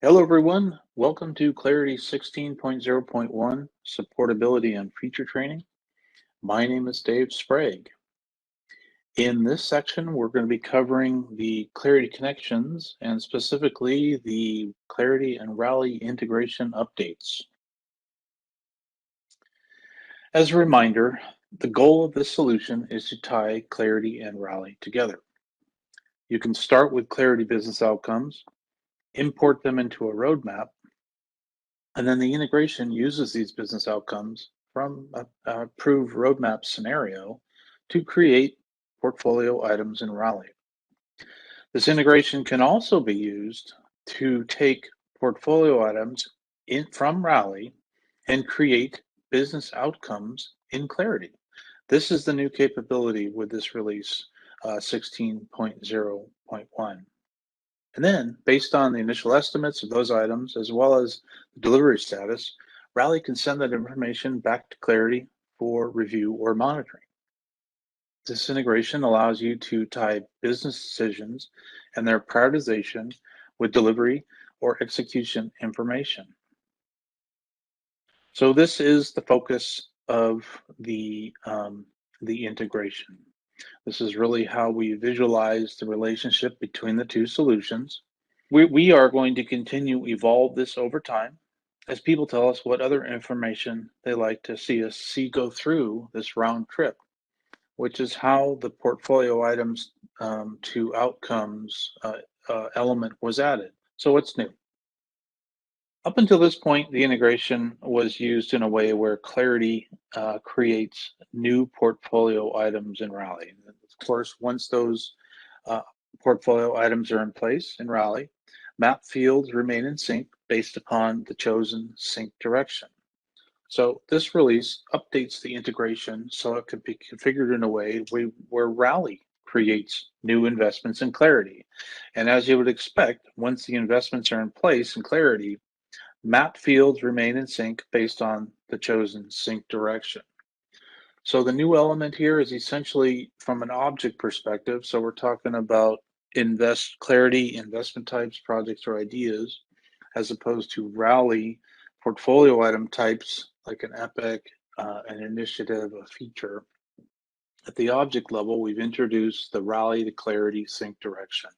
Hello, everyone. Welcome to Clarity 16.0.1 Supportability and Feature Training. My name is Dave Sprague. In this section, we're going to be covering the Clarity connections and specifically the Clarity and Rally integration updates. As a reminder, the goal of this solution is to tie Clarity and Rally together. You can start with Clarity business outcomes, import them into a roadmap, and then the integration uses these business outcomes from a approved roadmap scenario to create portfolio items in Raleigh. This integration can also be used to take portfolio items from Raleigh and create business outcomes in Clarity. This is the new capability with this release 16.0.1. And then, based on the initial estimates of those items, as well as the delivery status, Rally can send that information back to Clarity for review or monitoring. This integration allows you to tie business decisions and their prioritization with delivery or execution information. So this is the focus of the integration. This is really how we visualize the relationship between the two solutions. We are going to continue evolve this over time as people tell us what other information they like to see us go through this round trip, which is how the portfolio items to outcomes element was added. So what's new? Up until this point, the integration was used in a way where Clarity creates new portfolio items in Rally. Of course, once those uh, portfolio items are in place in Rally, map fields remain in sync based upon the chosen sync direction. So this release updates the integration so it could be configured in a way where Rally creates new investments in Clarity. And as you would expect, once the investments are in place in Clarity, map fields remain in sync based on the chosen sync direction. So the new element here is essentially from an object perspective. So we're talking about Clarity, investment types, projects, or ideas, as opposed to Rally portfolio item types like an epic, an initiative, a feature. At the object level, we've introduced the Rally to Clarity sync direction.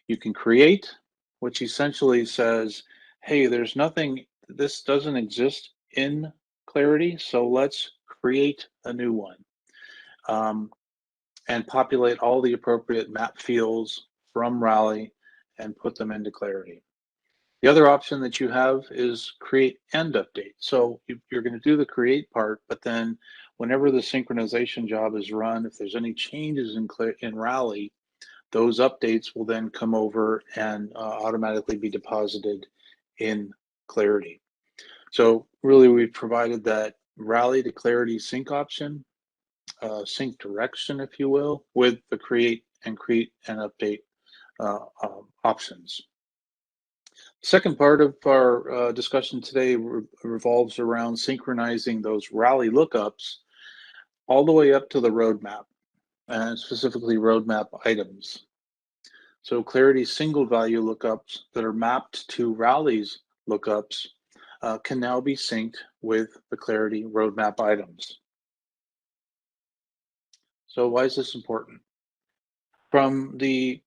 You can create, which essentially says, hey, this doesn't exist in Clarity, so let's create a new one. And populate all the appropriate map fields from Rally and put them into Clarity. The other option that you have is create and update. So you're going to do the create part, but then whenever the synchronization job is run, if there's any changes in Rally, those updates will then come over and automatically be deposited in Clarity. So really, we've provided that Rally to Clarity sync option, sync direction, if you will, with the create and update options. Second part of our discussion today revolves around synchronizing those Rally lookups all the way up to the roadmap, and specifically roadmap items. So Clarity's single value lookups that are mapped to Rally's lookups can now be synced with the Clarity roadmap items. So why is this important? From the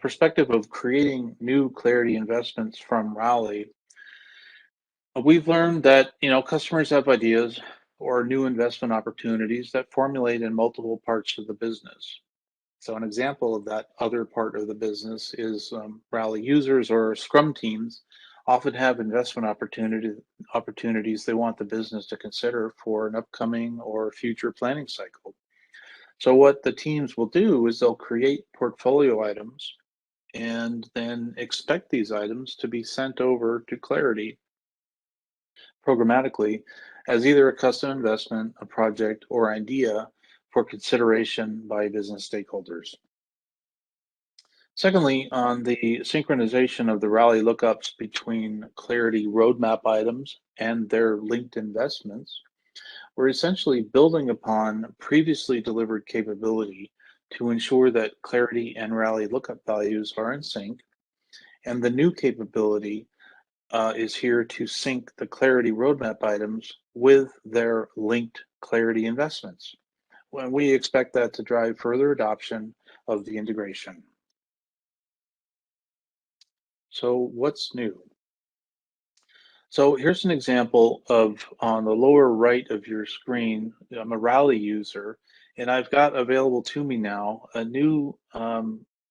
perspective of creating new Clarity investments from Rally, we've learned that customers have ideas or new investment opportunities that formulate in multiple parts of the business. So an example of that other part of the business is Rally users or Scrum teams often have investment opportunities they want the business to consider for an upcoming or future planning cycle. So what the teams will do is they'll create portfolio items and then expect these items to be sent over to Clarity programmatically as either a custom investment, a project, or idea for consideration by business stakeholders. Secondly, on the synchronization of the Rally lookups between Clarity roadmap items and their linked investments, we're essentially building upon previously delivered capability to ensure that Clarity and Rally lookup values are in sync And the new capability is here to sync the Clarity roadmap items with their linked Clarity investments. When we expect that to drive further adoption of the integration. So what's new? So here's an example of on the lower right of your screen. I'm a Rally user, and I've got available to me now a new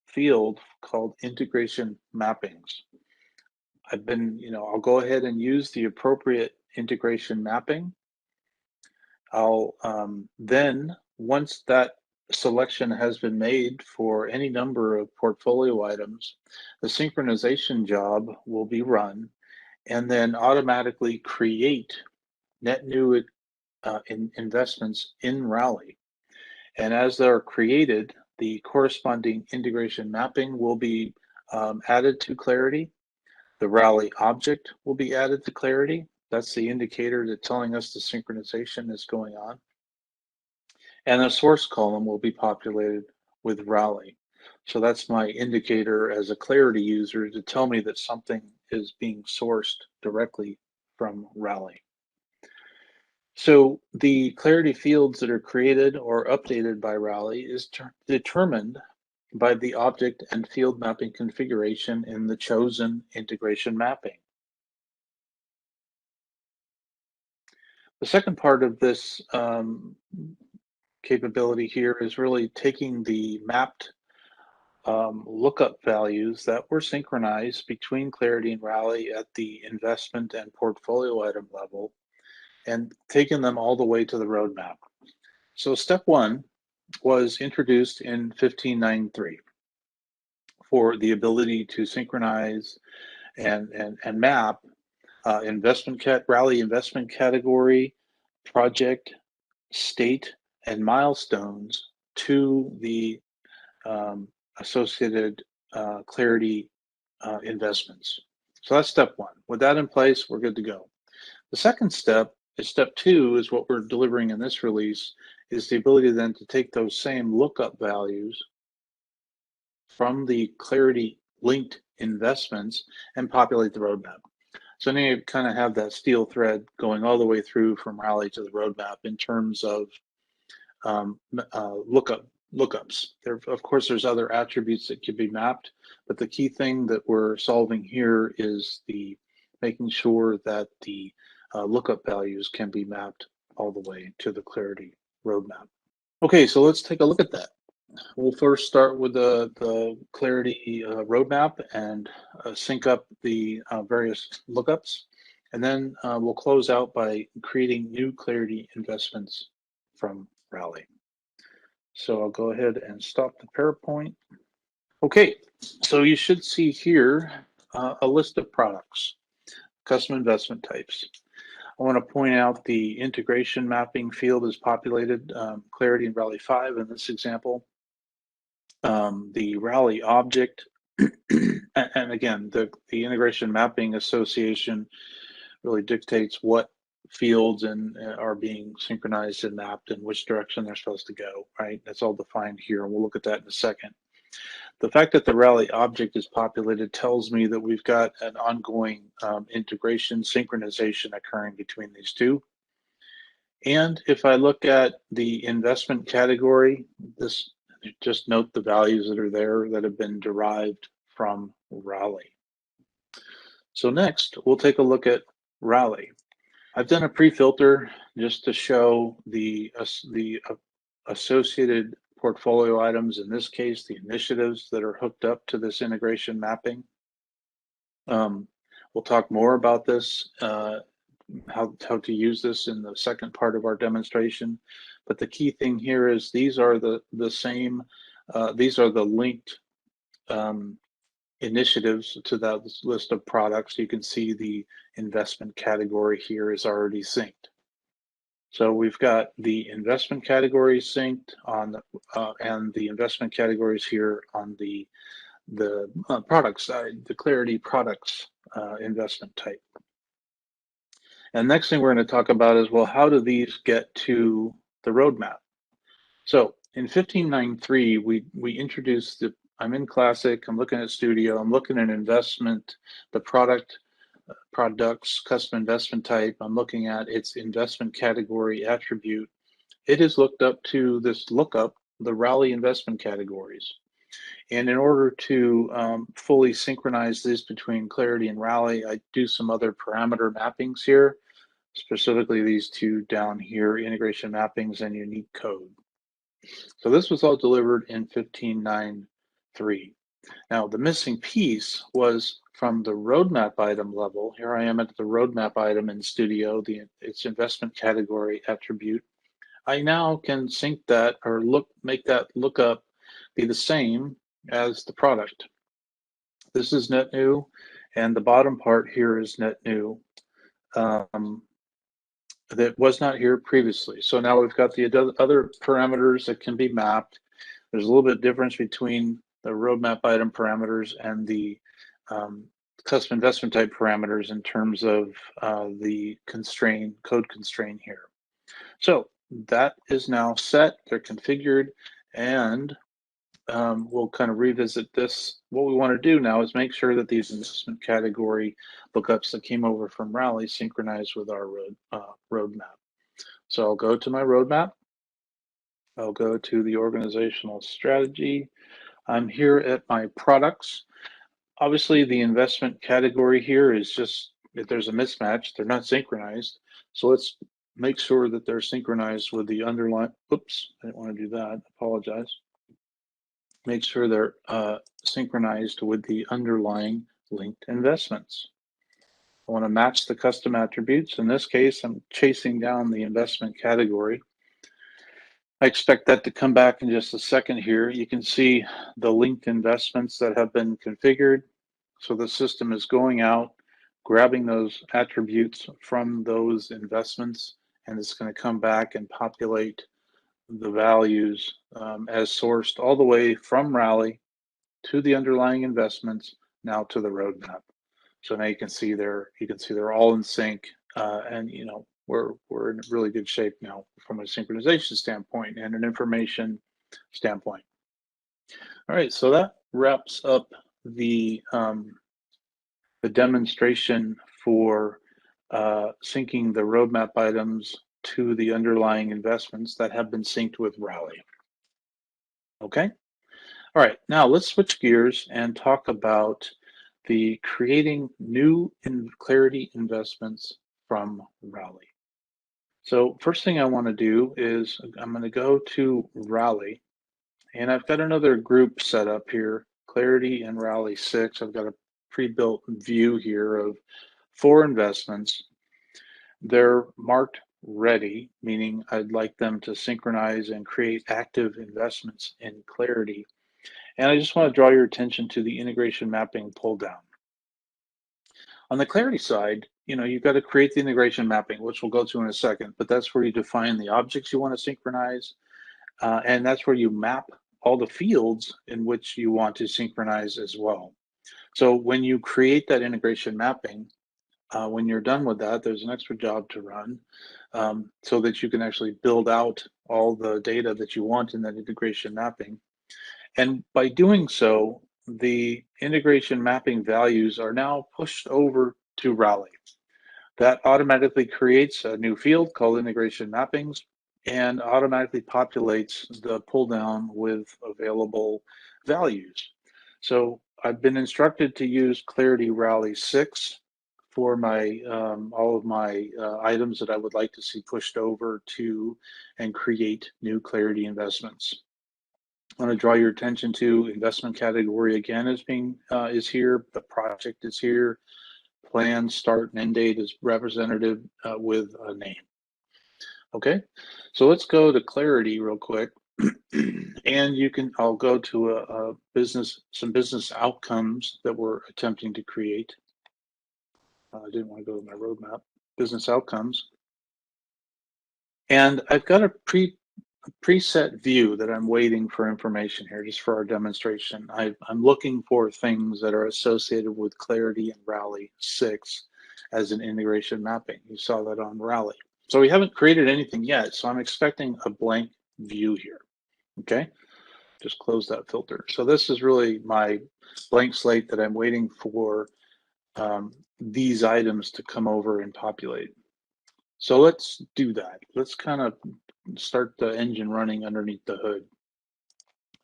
field called integration mappings. I'll go ahead and use the appropriate integration mapping. I'll then, once that selection has been made for any number of portfolio items, the synchronization job will be run and then automatically create net new investments in Rally. And as they're created, the corresponding integration mapping will be added to Clarity. The Rally object will be added to Clarity. That's the indicator that's telling us the synchronization is going on. And the source column will be populated with Rally. So that's my indicator as a Clarity user to tell me that something is being sourced directly from Rally. So the Clarity fields that are created or updated by Rally is determined by the object and field mapping configuration in the chosen integration mapping. The second part of this capability here is really taking the mapped lookup values that were synchronized between Clarity and Rally at the investment and portfolio item level and taking them all the way to the roadmap. So step one was introduced in 1593 for the ability to synchronize and map Rally investment category, project, state, and milestones to the associated Clarity investments. So that's step one. With that in place, we're good to go. The second step is step two, is what we're delivering in this release, is the ability then to take those same lookup values from the Clarity linked investments and populate the roadmap. So now you kind of have that steel thread going all the way through from Rally to the roadmap in terms of lookups. Of course, there's other attributes that could be mapped, but the key thing that we're solving here is the making sure that the lookup values can be mapped all the way to the Clarity roadmap. Okay, so let's take a look at that. We'll first start with the Clarity roadmap and sync up the various lookups. And then we'll close out by creating new Clarity investments from Rally. So I'll go ahead and stop the PowerPoint. Okay, so you should see here a list of products, custom investment types. I want to point out the integration mapping field is populated, Clarity and Rally 5 in this example. The Rally object, and again, the integration mapping association really dictates what fields are being synchronized and mapped and which direction they're supposed to go, right? That's all defined here, and we'll look at that in a second. The fact that the Rally object is populated tells me that we've got an ongoing integration synchronization occurring between these two. And if I look at the investment category, just note the values that are there that have been derived from Rally. So next, we'll take a look at Rally. I've done a pre-filter just to show the associated portfolio items, in this case, the initiatives that are hooked up to this integration mapping. We'll talk more about this, how to use this in the second part of our demonstration. But the key thing here is these are the same, these are the linked initiatives to that list of products. You can see the investment category here is already synced. So we've got the investment categories synced on and the investment categories here on the product side, the Clarity products investment type. And next thing we're going to talk about is, well, how do these get to the roadmap? So in 1593, we introduced the I'm in Classic, I'm looking at Studio, I'm looking at investment, the products, custom investment type, I'm looking at its investment category attribute. It is looked up to this lookup, the Rally investment categories. And in order to fully synchronize this between Clarity and Rally, I do some other parameter mappings here, specifically these two down here, integration mappings and unique code. So this was all delivered in 15.9.3. Now the missing piece was from the roadmap item level. Here I am at the roadmap item in Studio, its investment category attribute. I now can sync that or make that lookup be the same as the product. This is net new, and the bottom part here is net new. That was not here previously. So now we've got the other parameters that can be mapped. There's a little bit of difference between the roadmap item parameters and the custom investment type parameters in terms of the code constraint here. So that is now set, they're configured, and we'll kind of revisit this. What we want to do now is make sure that these investment category lookups that came over from Rally synchronize with our roadmap. So I'll go to my roadmap. I'll go to the organizational strategy. I'm here at my products. Obviously, the investment category here is just, if there's a mismatch, they're not synchronized. So let's make sure that they're synchronized with the underlying, oops, I didn't want to do that, apologize. Make sure they're synchronized with the underlying linked investments. I want to match the custom attributes. In this case, I'm chasing down the investment category. I expect that to come back in just a second here. You can see the linked investments that have been configured. So the system is going out, grabbing those attributes from those investments, and it's going to come back and populate the values as sourced all the way from Rally to the underlying investments, now to the roadmap. So now you can see they're all in sync, and we're in really good shape now from a synchronization standpoint and an information standpoint. All right, so that wraps up the demonstration for syncing the roadmap items to the underlying investments that have been synced with Rally. Okay. All right, now let's switch gears and talk about the creating new Clarity investments from Rally. So first thing I want to do is I'm going to go to Rally, and I've got another group set up here, Clarity and Rally 6. I've got a pre-built view here of 4 investments. They're marked ready, meaning I'd like them to synchronize and create active investments in Clarity. And I just want to draw your attention to the integration mapping pull down. On the Clarity side, you've got to create the integration mapping, which we'll go to in a second, but that's where you define the objects you want to synchronize. And that's where you map all the fields in which you want to synchronize as well. So when you create that integration mapping, when you're done with that, there's an extra job to run so that you can actually build out all the data that you want in that integration mapping. And by doing so, the integration mapping values are now pushed over to Rally. That automatically creates a new field called integration mappings and automatically populates the pull down with available values. So I've been instructed to use Clarity Rally 6 for my all of my items that I would like to see pushed over to and create new Clarity investments. I want to draw your attention to investment category again is here. The project is here. Plan, start, and end date is representative with a name. Okay, so let's go to Clarity real quick, and I'll go to some business outcomes that we're attempting to create. I didn't want to go to my roadmap. Business outcomes, and I've got a preset view that I'm waiting for information here just for our demonstration. I'm looking for things that are associated with Clarity and Rally 6 as an integration mapping. You saw that on Rally. So we haven't created anything yet, so I'm expecting a blank view here, okay? just close that filter. So this is really my blank slate that I'm waiting for these items to come over and populate. So let's do that. Let's kind of start the engine running underneath the hood.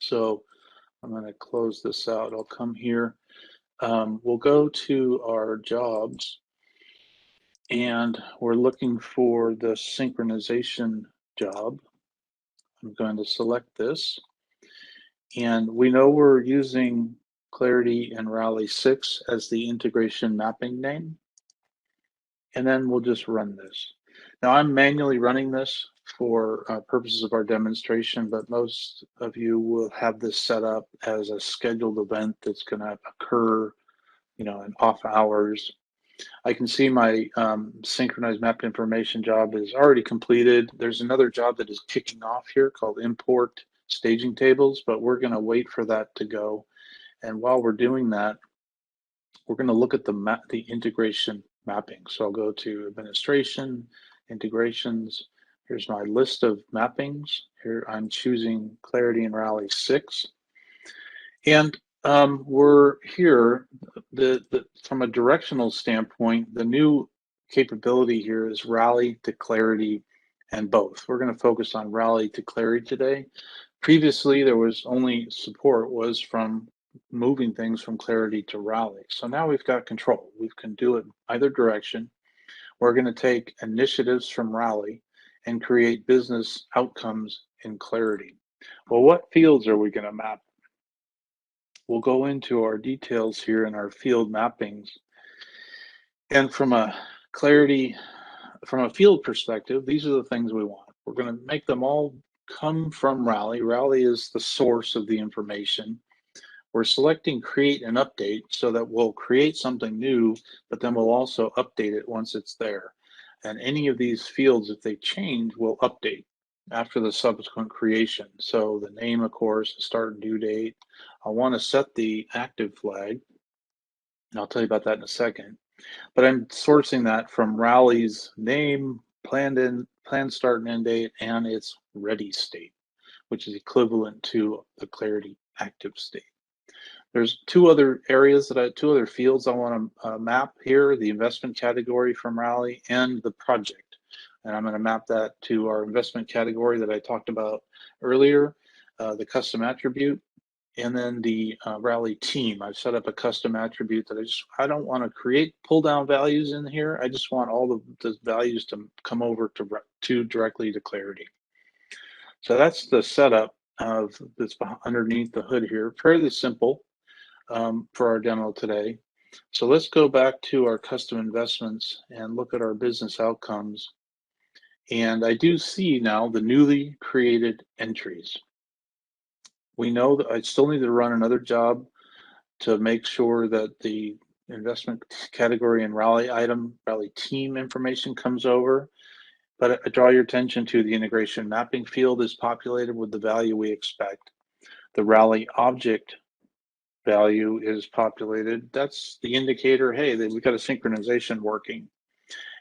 So I'm going to close this out. I'll come here. We'll go to our jobs, and we're looking for the synchronization job. I'm going to select this, and we know we're using Clarity and Rally 6 as the integration mapping name, and then we'll just run this. Now I'm manually running this for purposes of our demonstration, but most of you will have this set up as a scheduled event that's going to occur, in off hours. I can see my synchronized map information job is already completed. There's another job that is kicking off here called import staging tables, but we're going to wait for that to go. And while we're doing that, we're going to look at the integration mapping. So I'll go to administration, integrations. Here's my list of mappings. Here I'm choosing Clarity and Rally 6. And we're here, from a directional standpoint, the new capability here is Rally to Clarity and both. We're going to focus on Rally to Clarity today. Previously, there was only support was from moving things from Clarity to Rally. So now we've got control. We can do it either direction. We're going to take initiatives from Rally and create business outcomes in Clarity. Well, what fields are we going to map? We'll go into our details here in our field mappings. And from a field perspective, these are the things we want. We're going to make them all come from Rally. Rally is the source of the information. We're selecting create and update so that we'll create something new, but then we'll also update it once it's there. And any of these fields, if they change, will update after the subsequent creation. So the name, of course, the start and due date. I want to set the active flag, and I'll tell you about that in a second. But I'm sourcing that from Rally's name, planned start and end date, and its ready state, which is equivalent to the Clarity active state. There's two other fields I want to map here: the investment category from Rally and the project. And I'm going to map that to our investment category that I talked about earlier, the custom attribute, and then the Rally team. I've set up a custom attribute that I don't want to create pull down values in here. I just want all the values to come over to directly to Clarity. So that's the setup of that's underneath the hood here. Fairly simple for our demo today. So let's go back to our custom investments and look at our business outcomes. And I do see now the newly created entries. We know that I still need to run another job to make sure that the investment category and Rally team information comes over. But I draw your attention to the integration mapping field is populated with the value we expect. The Rally object value is populated. That's the indicator, hey, we've got a synchronization working.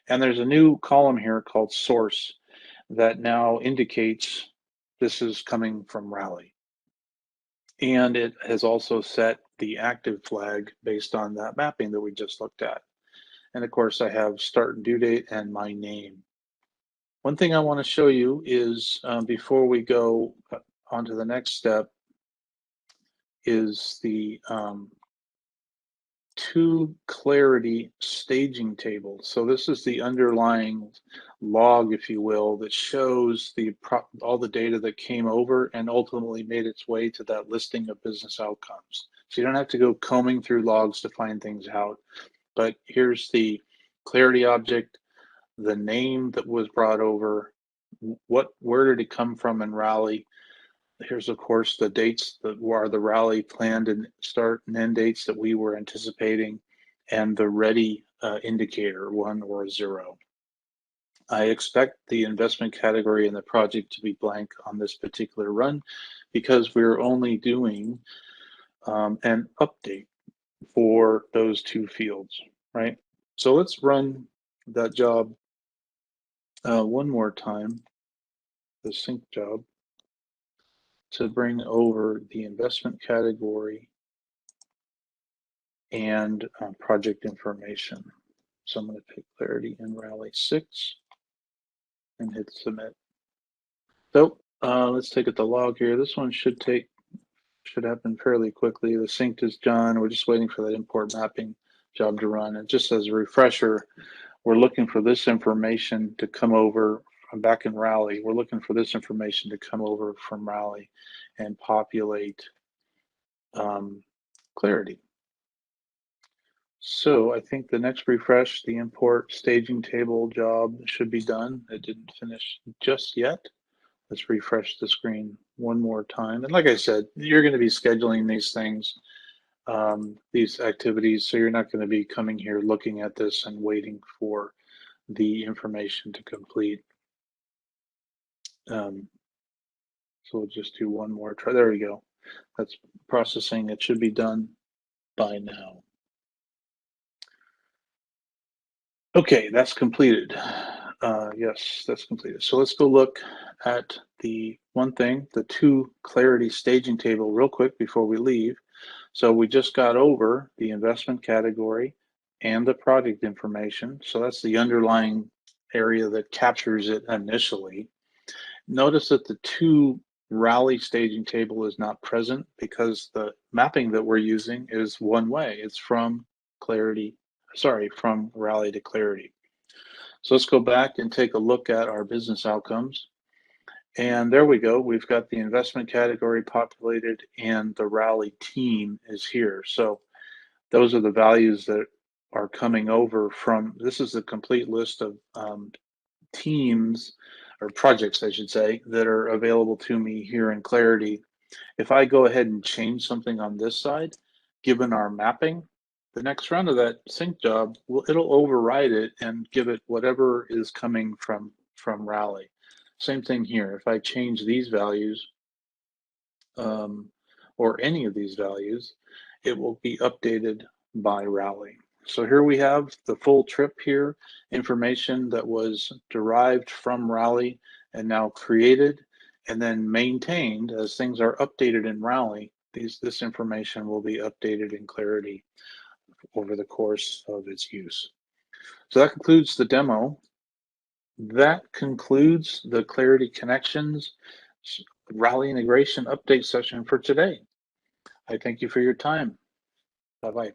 And there's a new column here called source that now indicates this is coming from Rally. And it has also set the active flag based on that mapping that we just looked at. And of course, I have start and due date and my name. One thing I want to show you is before we go on to the next step is the to Clarity staging table. So this is the underlying log, if you will, that shows all the data that came over and ultimately made its way to that listing of business outcomes. So you don't have to go combing through logs to find things out. But here's the Clarity object, the name that was brought over, where did it come from in Rally. Here's, of course, the dates that were the Rally planned and start and end dates that we were anticipating, and the ready indicator, 1 or 0. I expect the investment category and the project to be blank on this particular run because we're only doing an update for those two fields, right? So let's run that job one more time, the sync job. to bring over the investment category and project information. So I'm going to pick Clarity and Rally 6 and hit submit. So let's take it to log here. This one should happen fairly quickly. The sync is done. We're just waiting for that import mapping job to run. And just as a refresher, we're looking for this information to come over from back in Rally. We're looking for this information to come over from Rally and populate Clarity. So I think the next refresh, the import staging table job should be done. It didn't finish just yet. Let's refresh the screen one more time. And like I said, you're going to be scheduling these things, these activities, so you're not going to be coming here looking at this and waiting for the information to complete. So we'll just do one more try. There we go. That's processing. It should be done by now. Okay, that's completed. Yes, that's completed. So let's go look at the one thing, the two Clarity staging table real quick before we leave. So we just got over the investment category and the project information. So that's the underlying area that captures it initially. Notice that the two Rally staging table is not present because the mapping that we're using is one way. It's from from Rally to Clarity. So let's go back and take a look at our business outcomes. And there we go. We've got the investment category populated and the Rally team is here. So those are the values that are coming over from, this is the complete list of teams or projects, I should say, that are available to me here in Clarity. If I go ahead and change something on this side, given our mapping, the next round of that sync job, it'll override it and give it whatever is coming from Rally. Same thing here. If I change these values or any of these values, it will be updated by Rally. So here we have the full trip here, information that was derived from Rally and now created and then maintained as things are updated in Rally. This information will be updated in Clarity over the course of its use. So that concludes the demo. That concludes the Clarity Connections Rally integration update session for today. I thank you for your time. Bye-bye.